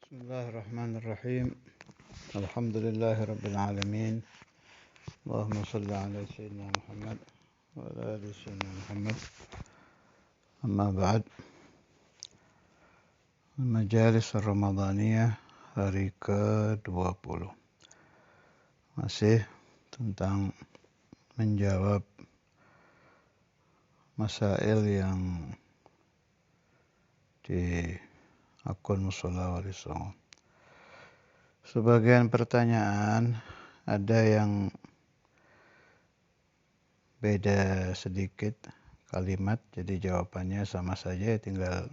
Bismillahirrahmanirrahim. Alhamdulillahi alamin. Allahumma salli ala sayyidina Muhammad wa ala ali sayyidina Muhammad. Amma ba'd. Majalis Ramadaniyah hari ke-20. Masih tentang menjawab masail yang di akun Mushola Wali Songo. Sebagian pertanyaan ada yang beda sedikit kalimat, jadi jawabannya sama saja, tinggal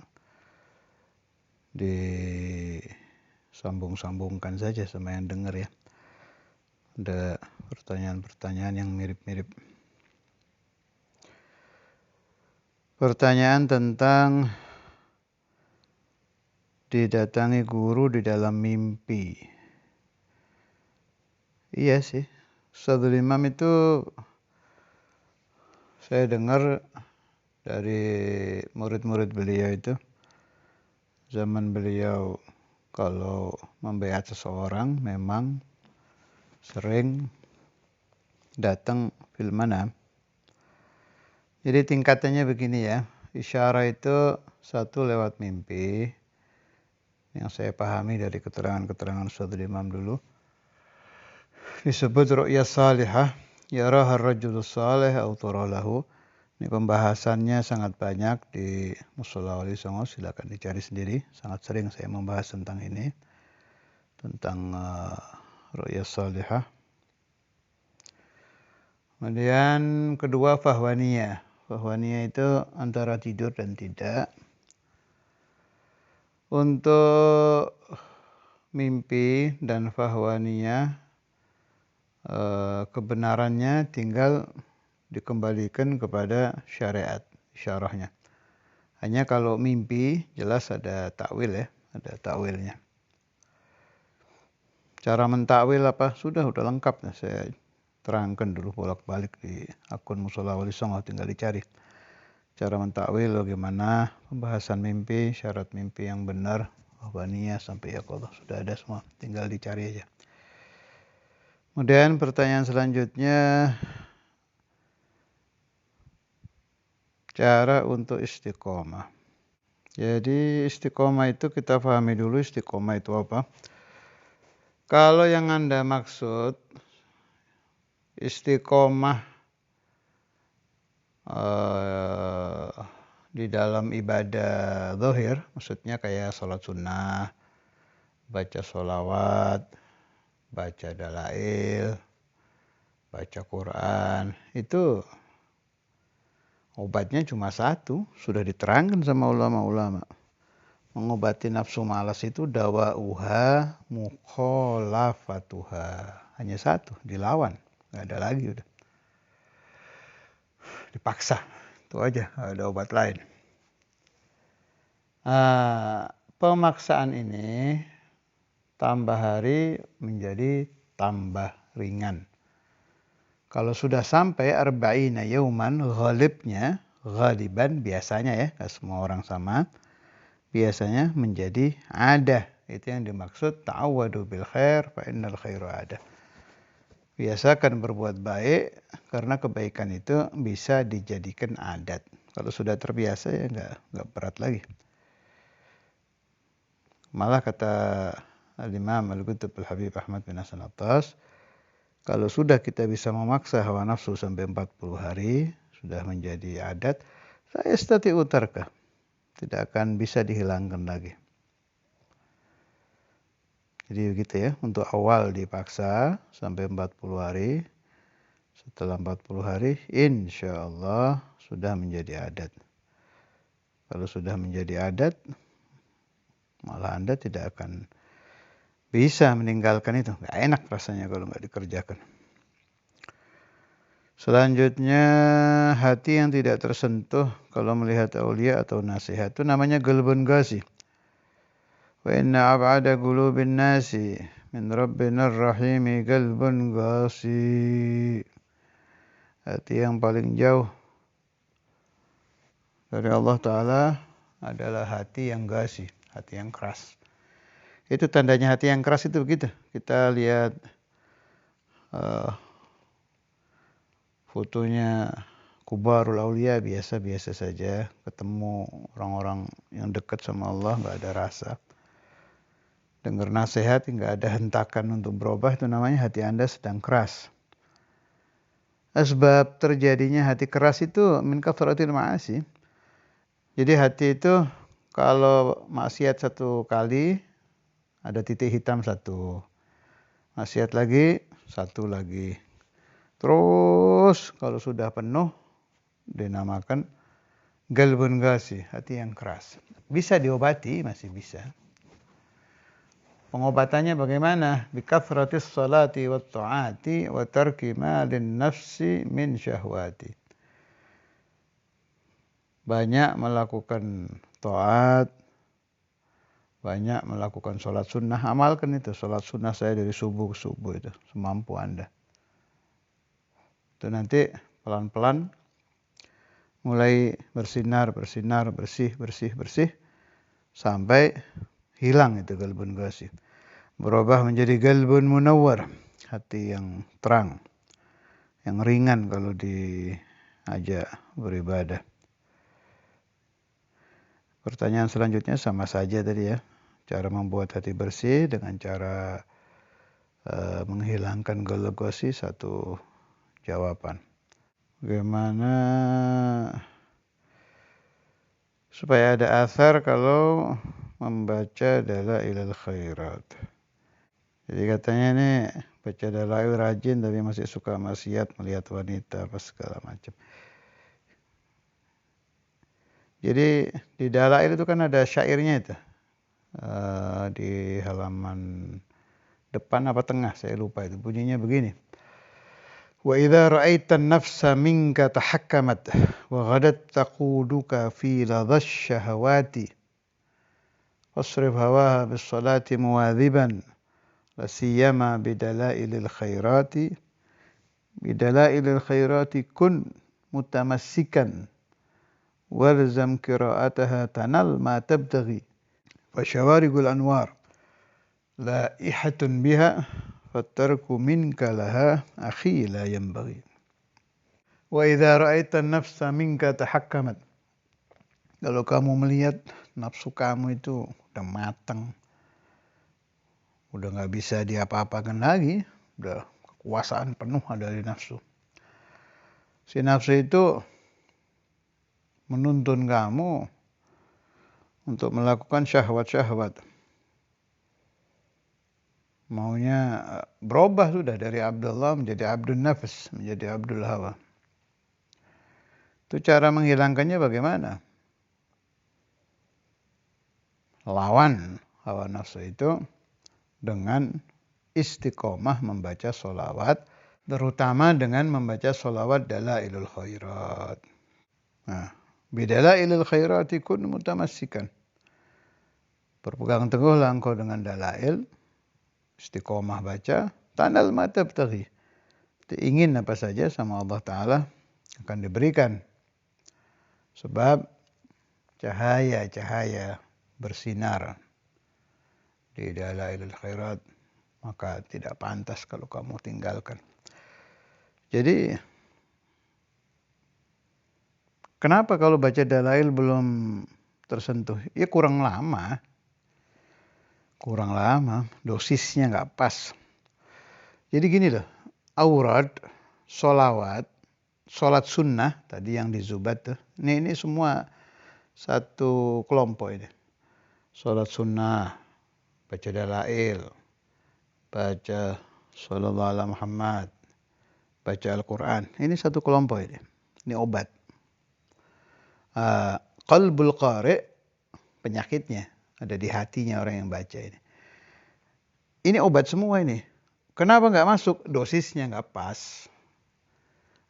disambung-sambungkan saja sama yang dengar ya. Ada pertanyaan-pertanyaan yang mirip-mirip. Pertanyaan tentang didatangi guru di dalam mimpi. Iya sih, Ustadzul Imam itu saya dengar dari murid-murid beliau itu, zaman beliau kalau membaiat seseorang memang sering datang fil manam. Jadi tingkatannya begini ya, isyarah itu satu lewat mimpi, yang saya pahami dari keterangan-keterangan Ustadzul Imam dulu, disebut ru'ya salihah, yaraha ar-rajulu salih au turalahu. Ini pembahasannya sangat banyak di Mushola Wali Songo, silakan dicari sendiri. Sangat sering saya membahas tentang ini, tentang ru'ya salihah. Kemudian kedua fahwaniyah. Fahwaniyah itu antara tidur dan tidak. Untuk mimpi dan fahwaniyah, kebenarannya tinggal dikembalikan kepada syariat, isyarahnya. Hanya kalau mimpi jelas ada takwil ya, ada takwilnya. Cara mentakwil apa? Sudah lengkap. Nah, saya terangkan dulu bolak-balik di akun Mushola Wali Songo, tinggal dicari. Cara mentakwil bagaimana, pembahasan mimpi, syarat mimpi yang benar, wahbaniyah sampai yaqadzah, sudah ada semua, tinggal dicari aja. Kemudian pertanyaan selanjutnya, cara untuk istiqomah. Jadi istiqomah itu kita pahami dulu, istiqomah itu apa. Kalau yang Anda maksud istiqomah di dalam ibadah zahir, maksudnya kayak sholat sunnah, baca sholawat, baca dalail, baca Quran, itu obatnya cuma satu, sudah diterangkan sama ulama-ulama. Mengobati nafsu malas itu dawa'uha mukhalafatuha. Hanya satu, dilawan, nggak ada lagi udah. Dipaksa, itu aja, nggak ada obat lain. Pemaksaan ini tambah hari menjadi tambah ringan. Kalau sudah sampai arba'ina yauman, ghaliban biasanya ya, nggak semua orang sama, biasanya menjadi adah. Itu yang dimaksud ta'awwadu bil khair fa innal khairu adah. Biasakan berbuat baik karena kebaikan itu bisa dijadikan adat. Kalau sudah terbiasa ya nggak berat lagi. Malah kata Al-Imam Al-Qutb Al-Habib Ahmad bin Hasan Attas, kalau sudah kita bisa memaksa hawa nafsu sampai 40 hari, sudah menjadi adat, saya yastati'u tarkah, tidak akan bisa dihilangkan lagi. Jadi begitu ya, untuk awal dipaksa sampai 40 hari. Setelah 40 hari, insya Allah sudah menjadi adat. Kalau sudah menjadi adat, malah Anda tidak akan bisa meninggalkan itu. Nggak enak rasanya kalau nggak dikerjakan. Selanjutnya, hati yang tidak tersentuh kalau melihat aulia atau nasihat, itu namanya qalbun qasi. Wa inna ab'ada qulubin nasi min rabbina ar-rahimi qalbun qasi. Hati yang paling jauh dari Allah Ta'ala adalah hati yang qasi, hati yang keras. Itu tandanya hati yang keras itu begitu. Kita lihat fotonya Kubarul Aulia biasa-biasa saja. Ketemu orang-orang yang dekat sama Allah nggak ada rasa. Dengar nasihat nggak ada hentakan untuk berubah, itu namanya hati Anda sedang keras. Sebab terjadinya hati keras itu min kathratil ma'asi. Jadi hati itu kalau maksiat satu kali ada titik hitam satu. Maksiat lagi satu lagi. Terus kalau sudah penuh dinamakan galbun gasi, hati yang keras. Bisa diobati, masih bisa. Pengobatannya bagaimana? Bikathratis salati wat ta'ati wa tarki ma lin nafsi min syahwati. Banyak melakukan taat, banyak melakukan sholat sunnah. Amalkan itu, sholat sunnah saya dari subuh ke subuh itu, semampu Anda. Itu nanti pelan-pelan mulai bersinar, bersih, sampai hilang itu galbun ghashi. Berubah menjadi galbun munawwar, hati yang terang, yang ringan kalau diajak beribadah. Pertanyaan selanjutnya sama saja tadi ya. Cara membuat hati bersih dengan cara menghilangkan galbun ghashi, satu jawaban. Bagaimana supaya ada athar kalau membaca dalailul khairat? Jadi katanya ini baca dalail rajin tapi masih suka maksiat, melihat wanita apa segala macam. Jadi di dalail itu kan ada syairnya itu. Di halaman depan apa tengah saya lupa itu, bunyinya begini. Wa idza ra'aita an-nafsa minka tahakkamat wa ghadat taquduka fi ladhash syahawati wasrif hawaha bis salati muwadhiban la siyama bidalailil khairati kun mutamassikan walzam qira'ataha tanal ma tabtaghi wa syawarigul anwar laihatun biha fattarku minka laha akhi la yanbaghi. Wa idza ra'aita an-nafsa minka tahakkamat. Kalau kamu melihat nafsu kamu itu udah matang, udah nggak bisa diapa-apakan lagi, udah kekuasaan penuh ada di nafsu. Si nafsu itu menuntun kamu untuk melakukan syahwat-syahwat. Maunya berubah sudah dari Abdullah menjadi Abdul Nafs, menjadi Abdul Hawa. Itu cara menghilangkannya bagaimana? Lawan hawa nafsu itu dengan istiqomah membaca sholawat, terutama dengan membaca sholawat dalailul khairat. Nah, bidalailul khairati kun mutamassikan. Berpegang teguhlah engkau dengan dalail, istiqomah baca, tanal ma tabtaghi. Ingin apa saja sama Allah Ta'ala akan diberikan. Sebab cahaya-cahaya bersinar di dalailul khairat, maka tidak pantas kalau kamu tinggalkan. Jadi kenapa kalau baca dalail belum tersentuh? Ya kurang lama, dosisnya nggak pas. Jadi gini loh, aurad, sholawat, sholat sunnah tadi yang di Zubat tuh, ini semua satu kelompok ini. Sholat sunnah, baca dalail, baca sallallahu alaihi Muhammad, baca Al-Quran. Ini satu kelompok ini. Ini obat. Qalbul qari, penyakitnya ada di hatinya orang yang baca ini. Ini obat semua ini. Kenapa nggak masuk? Dosisnya nggak pas.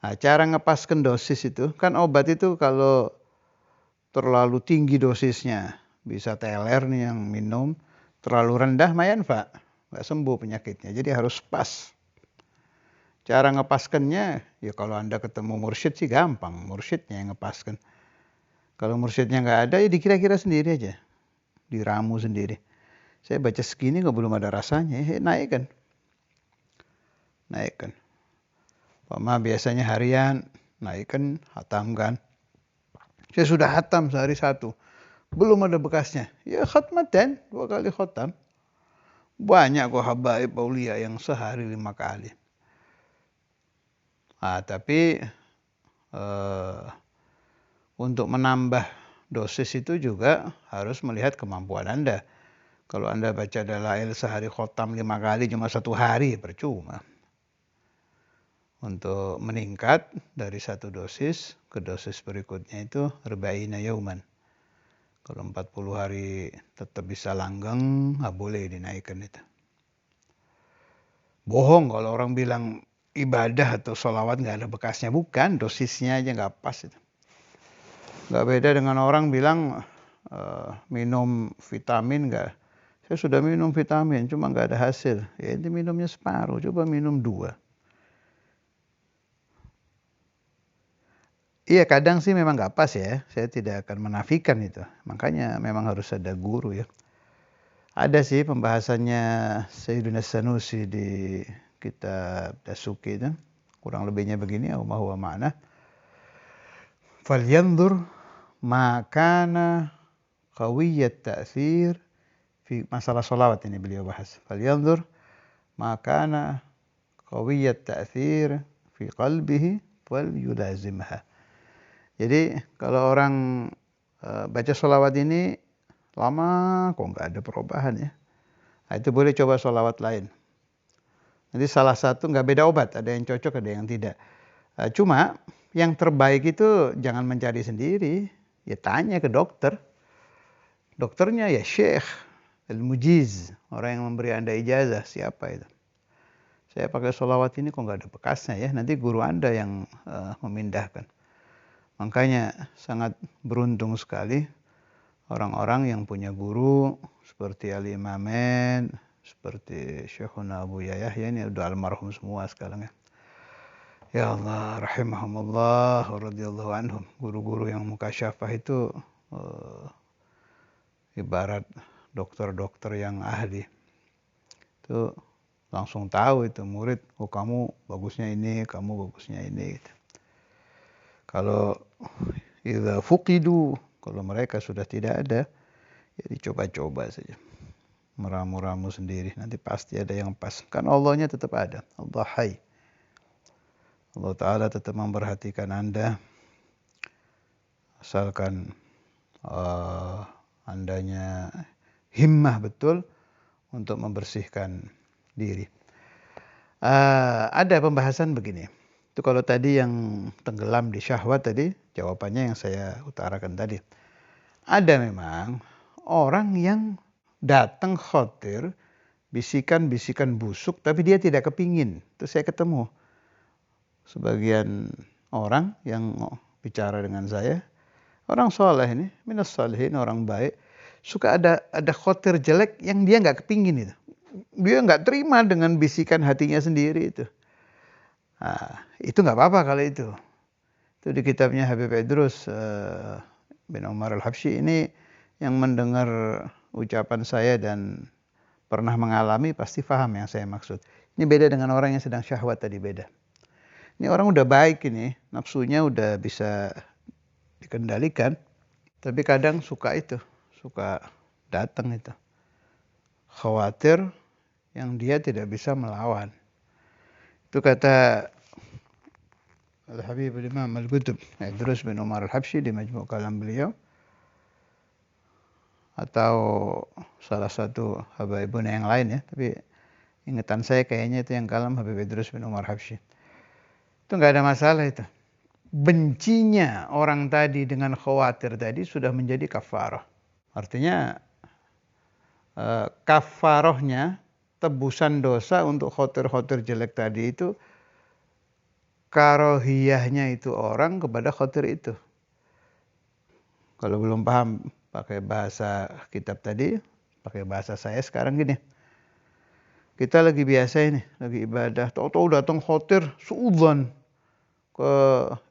Nah, cara ngepaskan dosis itu, kan obat itu kalau terlalu tinggi dosisnya, bisa teler nih yang minum, terlalu rendah mayan Pak, nggak sembuh penyakitnya. Jadi harus pas. Cara ngepaskannya, ya kalau Anda ketemu mursyid sih gampang, mursyidnya yang ngepaskan. Kalau mursyidnya nggak ada, ya dikira-kira sendiri aja, diramu sendiri. Saya baca segini kok belum ada rasanya, naikkan. Biasanya harian, naikkan, hatamkan. Saya sudah hatam sehari 1, belum ada bekasnya. Ya khatmatan, 2 kali khatam. Banyak kok habaib aulia yang sehari 5 kali. Tapi untuk menambah dosis itu juga harus melihat kemampuan Anda. Kalau Anda baca dalail sehari khotam 5 kali cuma 1 hari, percuma. Untuk meningkat dari 1 dosis ke dosis berikutnya itu arba'ina yauman. Kalau 40 hari tetap bisa langgeng, boleh dinaikkan itu. Bohong kalau orang bilang ibadah atau sholawat nggak ada bekasnya. Bukan, dosisnya aja nggak pas itu. Nggak beda dengan orang bilang minum vitamin nggak. Saya sudah minum vitamin, cuma nggak ada hasil. Ya itu minumnya separuh, coba minum 2. Iya kadang sih memang nggak pas ya. Saya tidak akan menafikan itu. Makanya memang harus ada guru ya. Ada sih pembahasannya Sayyidina Sanusi di kitab Dasuki itu. Kurang lebihnya begini, ma huwa ma'na. Falyanzur ma kana qawiyyat ta'thir fi masalah sholawat ini beliau bahas. Falyanzur ma kana qawiyyat ta'thir fi qalbihi wal yulazimha. Jadi kalau orang baca sholawat ini lama kok nggak ada perubahan ya. Itu boleh coba sholawat lain. Nanti salah satu nggak beda obat, ada yang cocok, ada yang tidak. Cuma yang terbaik itu jangan mencari sendiri, ya tanya ke dokter. Dokternya ya Syekh Al-Mujiz, orang yang memberi Anda ijazah, siapa itu. Saya pakai sholawat ini kok nggak ada bekasnya ya, nanti guru Anda yang memindahkan. Makanya sangat beruntung sekali orang-orang yang punya guru seperti Al-Imamain, seperti Syekhuna Abu Yahya, ini udah almarhum semua sekarang ya. Ya Allah, rahimahumullah, radhiyallahu anhum. Guru-guru yang mukasyafah itu ibarat dokter-dokter yang ahli. Itu langsung tahu itu murid, oh kamu bagusnya ini, kamu bagusnya ini. Gitu. Kalau idza fuqidu, kalau mereka sudah tidak ada, ya dicoba-coba saja. Meramu-ramu sendiri, nanti pasti ada yang pas. Kan Allahnya tetap ada, Allah Hayy. Allah Ta'ala tetap memperhatikan Anda. Asalkan Andanya himmah betul untuk membersihkan diri. Ada pembahasan begini. Itu kalau tadi yang tenggelam di syahwat tadi, jawabannya yang saya utarakan tadi. Ada memang orang yang datang khotir, bisikan-bisikan busuk, tapi dia tidak kepingin. Itu saya ketemu sebagian orang yang bicara dengan saya. Orang soleh ini, minas solehin, orang baik. Suka ada khotir jelek yang dia nggak kepingin itu. Dia nggak terima dengan bisikan hatinya sendiri itu. Itu nggak apa-apa kalau itu. Itu di kitabnya Habib Idrus bin Umar Al-Habsyi ini yang mendengar ucapan saya dan pernah mengalami pasti paham yang saya maksud. Ini beda dengan orang yang sedang syahwat tadi, beda. Ini orang udah baik ini, nafsunya udah bisa dikendalikan, tapi kadang suka datang itu. Khawatir yang dia tidak bisa melawan. Itu kata Al-Habib Imam Al-Qutb Idrus bin Umar Al-Habsyi di Majmu' Kalam beliau, atau salah satu habaibuna yang lain ya, tapi ingatan saya kayaknya itu yang kalam Habib Idrus bin Umar Habsyi. Itu nggak ada masalah itu. Bencinya orang tadi dengan khawatir tadi sudah menjadi kafarah. Artinya kafarahnya, tebusan dosa untuk khotir-khotir jelek tadi itu karohiyahnya itu orang kepada khotir itu. Kalau belum paham pakai bahasa kitab tadi, pakai bahasa saya sekarang gini. Kita lagi biasa ini, lagi ibadah, tahu-tahu datang khotir suudzon ke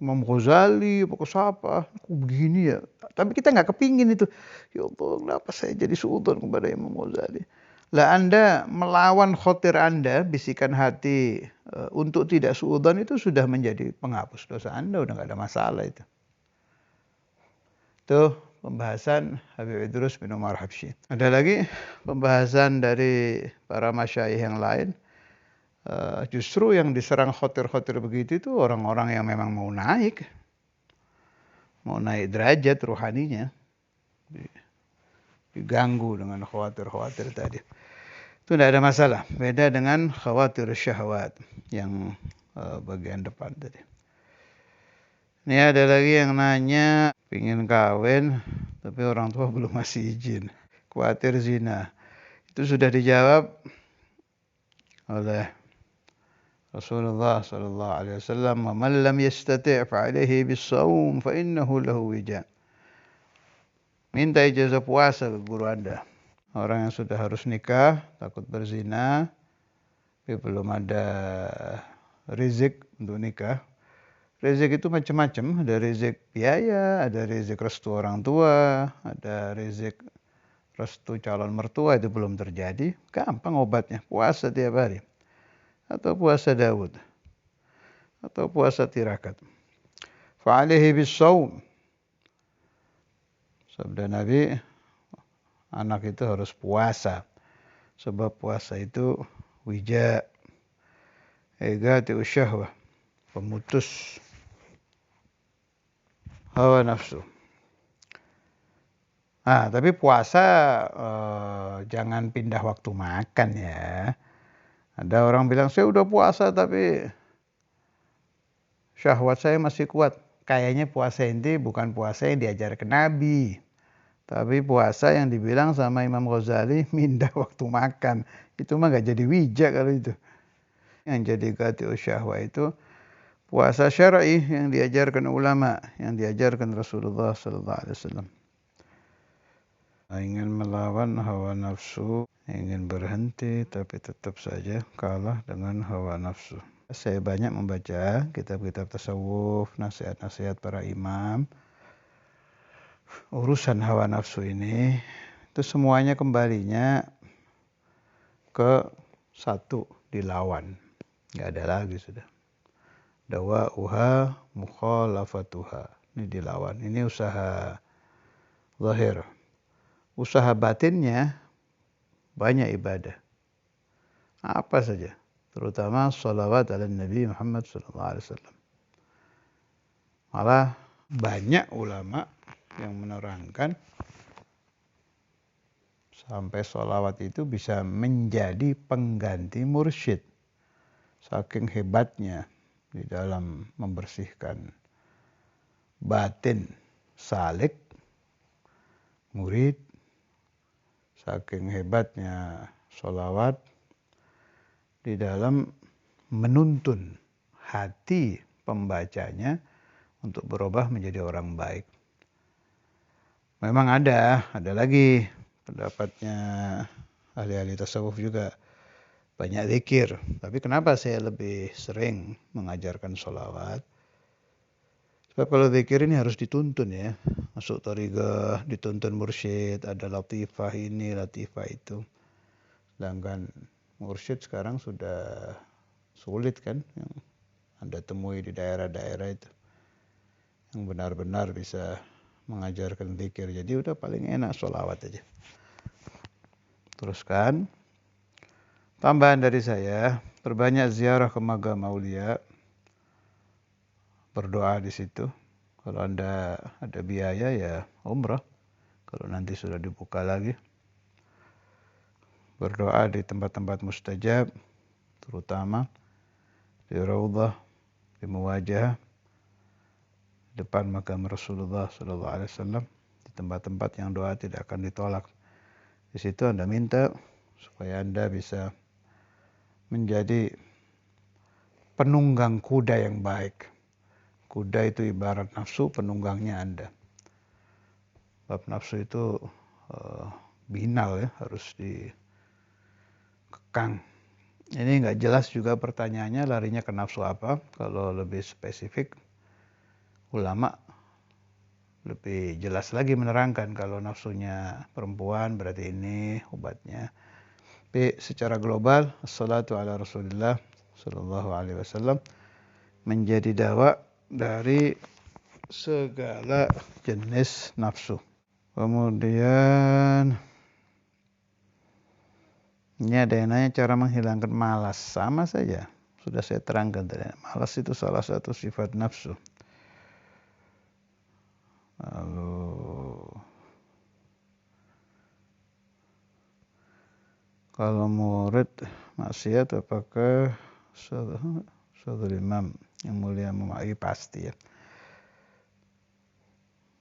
Imam Ghazali, ke siapa, kok begini ya. Tapi kita nggak kepingin itu. Ya Allah, kenapa saya jadi suudzon kepada Imam Ghazali? Lah Anda melawan khotir Anda, bisikan hati untuk tidak suudzon itu sudah menjadi penghapus dosa Anda, udah nggak ada masalah itu. Itu pembahasan Habib Idrus bin Umar Habsyi. Ada lagi pembahasan dari para masyayikh yang lain. Justru yang diserang khotir-khotir begitu itu orang-orang yang memang mau naik derajat ruhaninya, diganggu dengan khawatir-khawatir tadi. Itu tidak ada masalah. Beda dengan khawatir syahwat yang bagian depan tadi. Ini ada lagi yang nanya, pingin kawin tapi orang tua belum ngasih izin. Khawatir zina. Itu sudah dijawab oleh Rasulullah sallallahu alaihi wasallam, "Man lam yastati' fa 'alaihi bis-shaum fa innahu lahu wija." Minta ijazah puasa ke guru Anda. Orang yang sudah harus nikah, takut berzina, tapi belum ada rezeki untuk nikah. Rezeki itu macam-macam, ada rezeki biaya, ada rezeki restu orang tua, ada rezeki restu calon mertua, itu belum terjadi. Gampang obatnya, puasa tiap hari. Atau puasa Daud. Atau puasa tirakat. Fa'alihi bis-shaum. Sabda Nabi, anak itu harus puasa. Sebab puasa itu wija, egati usyahwah, pemutus hawa nafsu. Tapi puasa jangan pindah waktu makan ya. Ada orang bilang, saya udah puasa tapi syahwat saya masih kuat. Kayaknya puasa ini bukan puasa yang diajarkan Nabi. Tapi puasa yang dibilang sama Imam Ghazali, mindah waktu makan. Itu mah gak jadi wija kalau itu. Yang jadi qati'us syahwat itu puasa syar'i yang diajarkan ulama, yang diajarkan Rasulullah sallallahu alaihi wasallam. Ingin melawan hawa nafsu, ingin berhenti tapi tetap saja kalah dengan hawa nafsu. Saya banyak membaca kitab-kitab tasawuf, nasihat-nasihat para imam. Urusan hawa nafsu ini itu semuanya kembalinya ke satu, dilawan. Gak ada lagi sudah. Dawa'uha mukhalafatuha. Ini dilawan. Ini usaha zahir. Usaha batinnya banyak ibadah. Apa saja. Terutama sholawat ala Nabi Muhammad SAW. Malah banyak ulama yang menerangkan sampai sholawat itu bisa menjadi pengganti mursyid. Saking hebatnya di dalam membersihkan batin salik, murid. Saking hebatnya sholawat di dalam menuntun hati pembacanya untuk berubah menjadi orang baik. Memang ada lagi pendapatnya ahli-ahli tasawuf juga. Banyak zikir. Tapi kenapa saya lebih sering mengajarkan sholawat? Sebab kalau zikir ini harus dituntun ya. Masuk thariqah, dituntun mursyid, ada latifah ini, latifah itu. Sedangkan mursyid sekarang sudah sulit kan. Yang Anda temui di daerah-daerah itu. Yang benar-benar bisa mengajarkan zikir. Jadi udah paling enak sholawat aja. Teruskan. Tambahan dari saya, perbanyak ziarah ke makam aulia. Berdoa di situ. Kalau Anda ada biaya ya umrah. Kalau nanti sudah dibuka lagi. Berdoa di tempat-tempat mustajab. Terutama di Raudhah, di Muwajah, depan makam Rasulullah SAW. Di tempat-tempat yang doa tidak akan ditolak. Di situ Anda minta supaya Anda bisa menjadi penunggang kuda yang baik. Kuda itu ibarat nafsu, penunggangnya Anda. Bab nafsu itu binal ya, harus dikekang. Ini nggak jelas juga pertanyaannya larinya ke nafsu apa. Kalau lebih spesifik, ulama lebih jelas lagi menerangkan kalau nafsunya perempuan berarti ini obatnya. Tapi secara global, assalatu ala Rasulillah sallallahu alaihi wasallam menjadi dawa dari segala jenis nafsu. Kemudian ini ada yang nanya cara menghilangkan malas. Sama saja. Sudah saya terangkan tadi. Malas itu salah satu sifat nafsu. Lalu kalau murid maksiat apakah saudara imam yang mulia memaafkan? Pasti ya.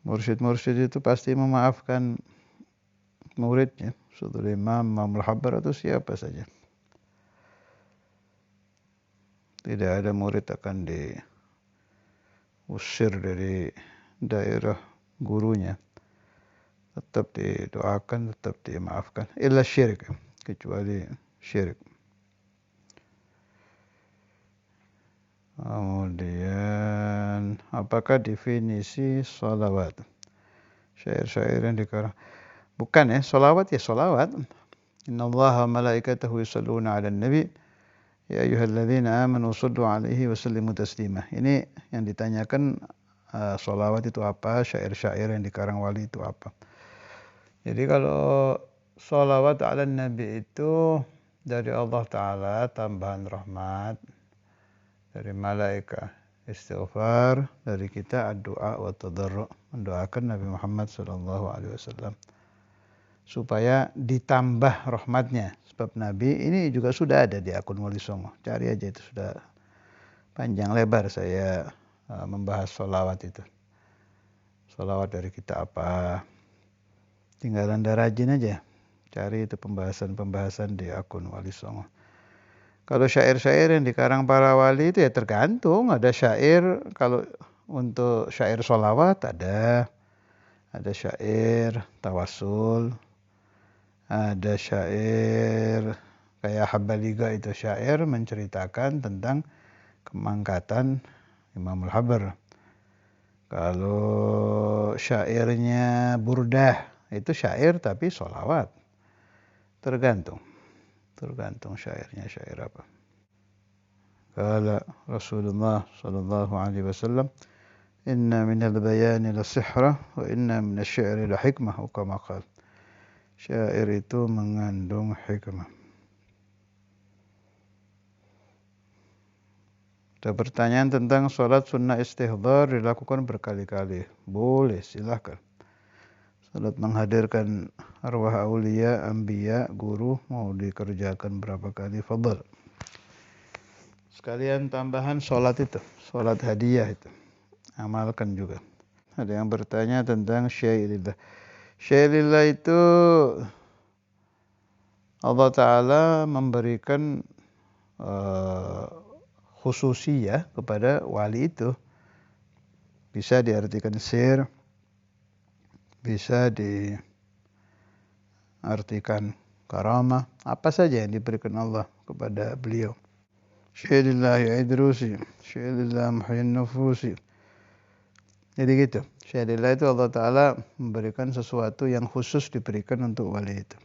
Mursyid-mursyid itu pasti memaafkan muridnya. Saudara imam, imamul habar atau siapa saja. Tidak ada murid akan diusir dari daerah gurunya. Tetap didoakan, tetap dimaafkan. Illa syirik. Kecuali syirik. Kemudian, apakah definisi sholawat? Syair-syair yang dikarang. Bukan ya, sholawat ya sholawat. Inna allaha malaikatahu yusalluna ala nabi. Ya ayyuhalladzina amanu sallu alaihi wa sallimu taslima. Ini yang ditanyakan sholawat itu apa, syair-syair yang dikarang wali itu apa. Jadi kalau sholawat ala nabi itu dari Allah Ta'ala tambahan rahmat, dari malaikat istighfar, dari kita doa wa tadarru, mendoakan Nabi Muhammad sallallahu alaihi wasallam supaya ditambah rahmatnya. Sebab Nabi ini juga sudah ada di akun Wali Songo. Cari aja itu, sudah panjang lebar saya membahas sholawat itu. Sholawat dari kita apa? Tinggal Anda rajin aja. Cari itu pembahasan-pembahasan di akun Wali Songo. Kalau syair-syair yang dikarang para wali itu ya tergantung. Ada syair, kalau untuk syair sholawat ada syair tawasul, ada syair kayak Habbaliga itu syair menceritakan tentang kemangkatan Imamul Habar. Kalau syairnya Burdah itu syair tapi sholawat. Tergantung syairnya syair apa. Kala Rasulullah sallallahu alaihi wasallam, inna minal bayani la sihra wa inna minasy syi'ri la hikmah, kama qala. Syair itu mengandung hikmah. Ada pertanyaan tentang sholat sunnah istihdhar dilakukan berkali-kali. Boleh, silahkan. Salat menghadirkan arwah aulia, anbiya, guru mau dikerjakan berapa kali, fadhal. Sekalian tambahan sholat itu, sholat hadiah itu. Amalkan juga. Ada yang bertanya tentang syai'ilillah. Syai'ilillah itu Allah Ta'ala memberikan khususiyah kepada wali itu. Bisa diartikan sir, bisa diartikan karamah, apa saja yang diberikan Allah kepada beliau. Syai'illah idrusi, syai'illah muhyin nufusi. Jadi gitu. Syai'illah itu Allah Ta'ala memberikan sesuatu yang khusus diberikan untuk wali itu.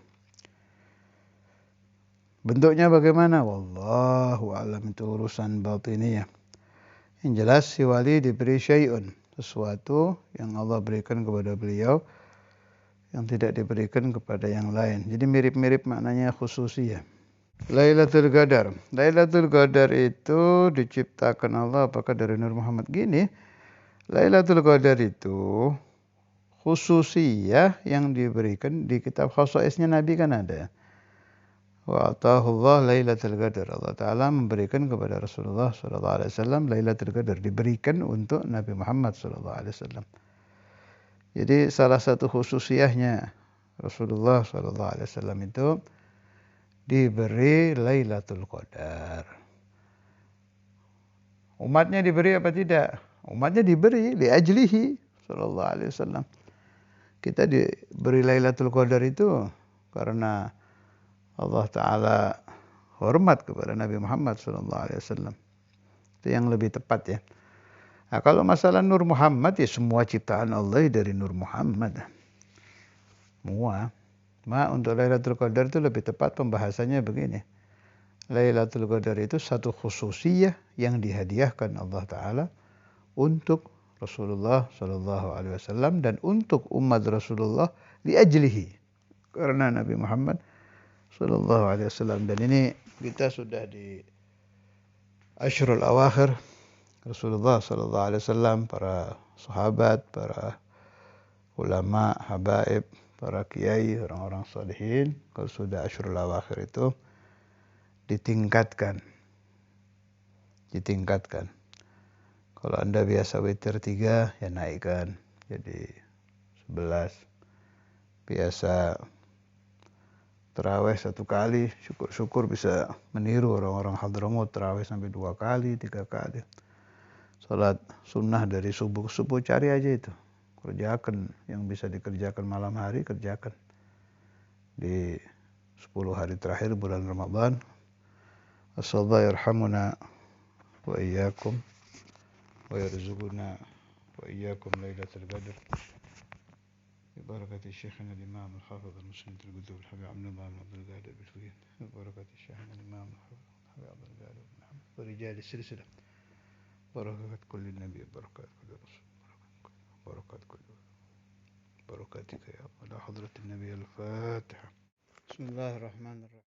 Bentuknya bagaimana? Wallahu a'lam, itu urusan batiniyah. Yang jelas si wali diberi syai'un, sesuatu yang Allah berikan kepada beliau yang tidak diberikan kepada yang lain. Jadi mirip-mirip maknanya khususiyah. Lailatul Qadar. Lailatul Qadar itu diciptakan Allah apakah dari Nur Muhammad? Gini, Lailatul Qadar itu khususiyah yang diberikan di kitab khasaisnya Nabi kan ada. Wa atahullah Lailatul Qadar. Allah Ta'ala memberikan kepada Rasulullah SAW Lailatul Qadar. Diberikan untuk Nabi Muhammad SAW. Jadi salah satu khususiyahnya Rasulullah SAW itu diberi Lailatul Qadar. Umatnya diberi apa tidak? Umatnya diberi liajlihi SAW. Kita diberi Lailatul Qadar itu karena Allah Ta'ala hormat kepada Nabi Muhammad SAW. Itu yang lebih tepat ya. Nah, kalau masalah Nur Muhammad ya semua ciptaan Allah dari Nur Muhammad. Semua. Cuma untuk Lailatul Qadar itu lebih tepat pembahasannya begini. Lailatul Qadar itu satu khususiyah yang dihadiahkan Allah Ta'ala untuk Rasulullah Sallallahu Alaihi Wasallam dan untuk umat Rasulullah liajlihi, karena Nabi Muhammad Sallallahu Alaihi Wasallam. Dan ini kita sudah di Ashrul Awakhir Rasulullah Sallallahu Alaihi Wasallam, para sahabat, para ulama, habaib, para kiai, orang-orang salihin, kalau sudah Ashrul Awakhir itu ditingkatkan. Kalau Anda biasa witir 3, ya naikkan jadi 11. Biasa tarawih 1 kali, syukur-syukur bisa meniru orang-orang Hadramaut tarawih sampai 2 kali, 3 kali. Salat sunnah dari subuh ke subuh, cari aja itu. Kerjakan yang bisa dikerjakan malam hari, kerjakan. Di 10 hari terakhir bulan Ramadan. Asallallahu yarhamuna wa iyyakum wa yarzuquna wa iyyakum lailatul qadr. ببركة شيخنا الإمام الحافظ المسند القدوم الحبيب عبد الله بن عبد القادر بالفقيه، ببركة شيخنا الإمام الحافظ الحبيب عبد القادر بن محمد ورجال السلسلة، بركة كل النبي، بركات كل رسول، بركات كل بركاتك يا الله، على حضرة النبي. الفاتحة. بسم الله الرحمن الرحيم.